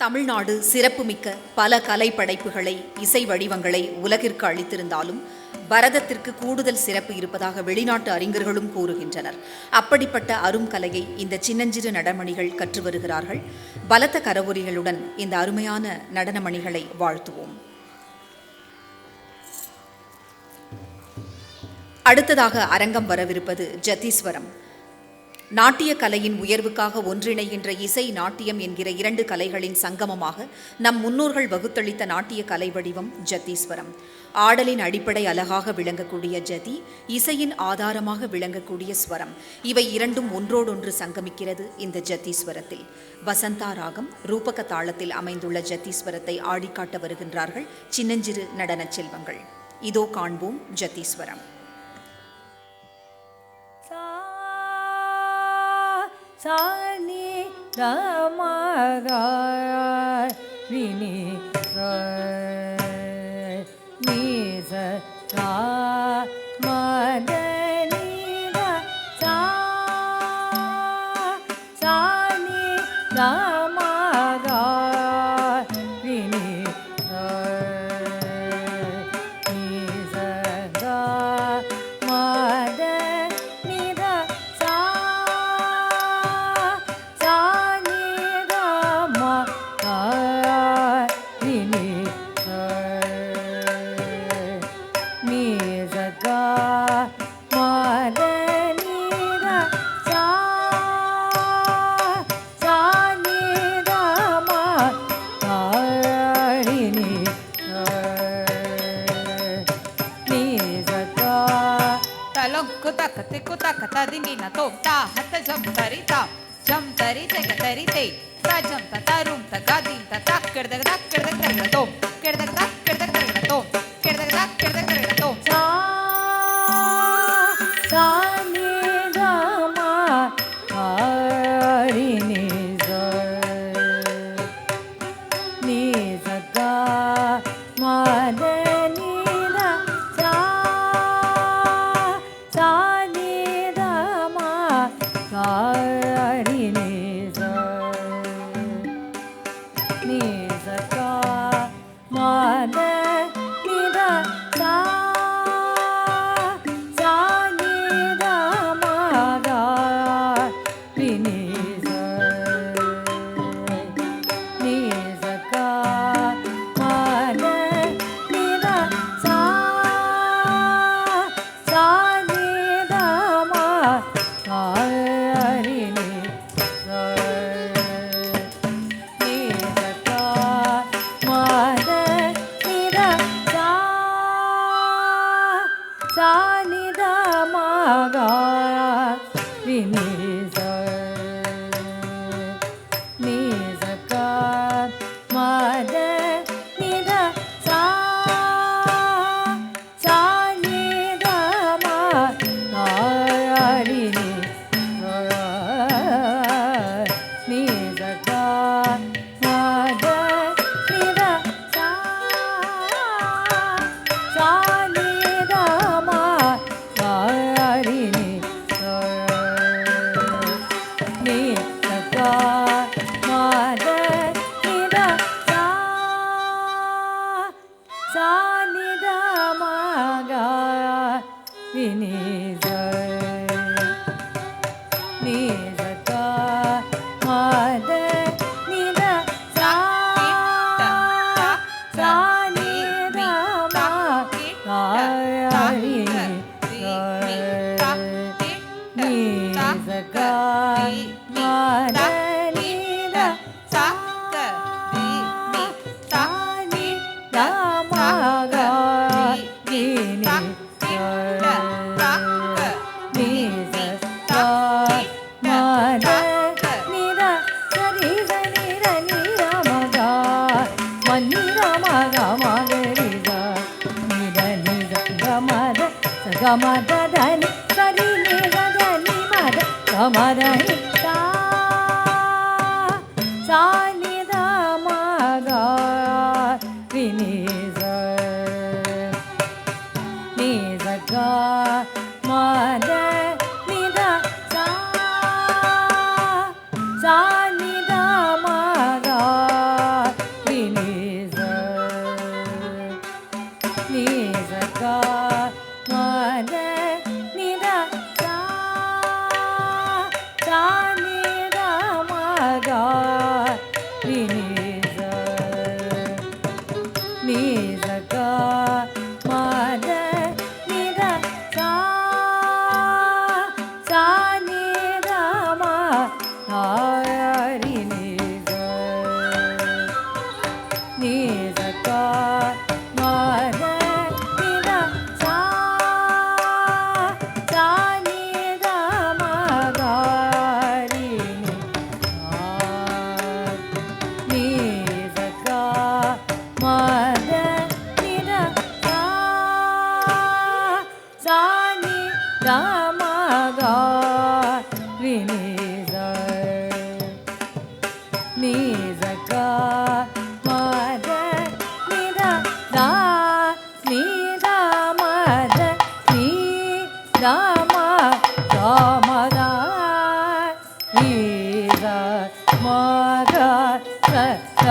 தமிழ்நாடு சிறப்புமிக்க பல கலை படைப்புகளை, இசை வடிவங்களை உலகிற்கு அளித்திருந்தாலும் பரதத்திற்கு கூடுதல் சிறப்பு இருப்பதாக வெளிநாட்டு அறிஞர்களும் கூறுகின்றனர். அப்படிப்பட்ட அரும் கலையை இந்த சின்னஞ்சிறு நடனமணிகள் கற்று வருகிறார்கள். பலத்த கரவொலிகளுடன் இந்த அருமையான நடனமணிகளை வாழ்த்துவோம். அடுத்ததாக அரங்கம் வரவிருப்பது ஜத்தீஸ்வரம். நாட்டிய கலையின் உயர்வுக்காக ஒன்றிணைகின்ற இசை, நாட்டியம் என்கிற இரண்டு கலைகளின் சங்கமமாக நம் முன்னோர்கள் வகுத்தளித்த நாட்டிய கலை வடிவம் ஜத்தீஸ்வரம். ஆடலின் அடிப்படை அழகாக விளங்கக்கூடிய ஜதி, இசையின் ஆதாரமாக விளங்கக்கூடிய ஸ்வரம், இவை இரண்டும் ஒன்றோடொன்று சங்கமிக்கிறது இந்த ஜத்தீஸ்வரத்தில். வசந்தா ராகம் ரூபக தாளத்தில் அமைந்துள்ள ஜத்தீஸ்வரத்தை ஆடிக்காட்ட வருகின்றார்கள் சின்னஞ்சிறு நடன செல்வங்கள். இதோ காண்போம் ஜத்தீஸ்வரம். சானி ரமக வினி நீச சா மதனி சா சானி ரமக வினி நீச கா Kuta dingina tom ta hatta jam tarita te sa jam ta tarum ta gadim ta tak kerda tom kerda tom sa ni ga ma hari ni za ni za ga ma de ni da sa sa hari ni za ni za ka ma de ni da sa sa ni da ma ga ri ni za ni za ka ma de ni da sa sa ni da ma ga sa ni da ma ga ri ni za ni za ka ma de ni da sa sa ni da ma ga ri ni ni za ka ma de ni da sa sa ni sa ni da ma ga ri ni za ni za ka ma de ni da sa sa ni da ma ga ri ni za ka ma de ni da sa da ma ga ri ni ni za ka ma de ni da sa ri za ni ra ni ra ma ga ma ni ra ma ga ma ga ri za ni da ni za ga ma da sa ga ma da da ni sa ri ni ga da ni ma da ga ma da ni sa sa ni da ma ga ri ni za ni za ga ma de ni da sa sa ni da ma ga ரி நீ ச நீ ச க ம த நி த சா சா நீ த ம க ரி நீ ச நீ ச க ம த நி த சா சா நீ த ம க ரி நீ நீ ச க ம த நி த சா சா நீ த ம க ரி நீ ச நீ ச க ம த நி த தா நீ த ம த நீ த ம க ம த நீ த ம க த த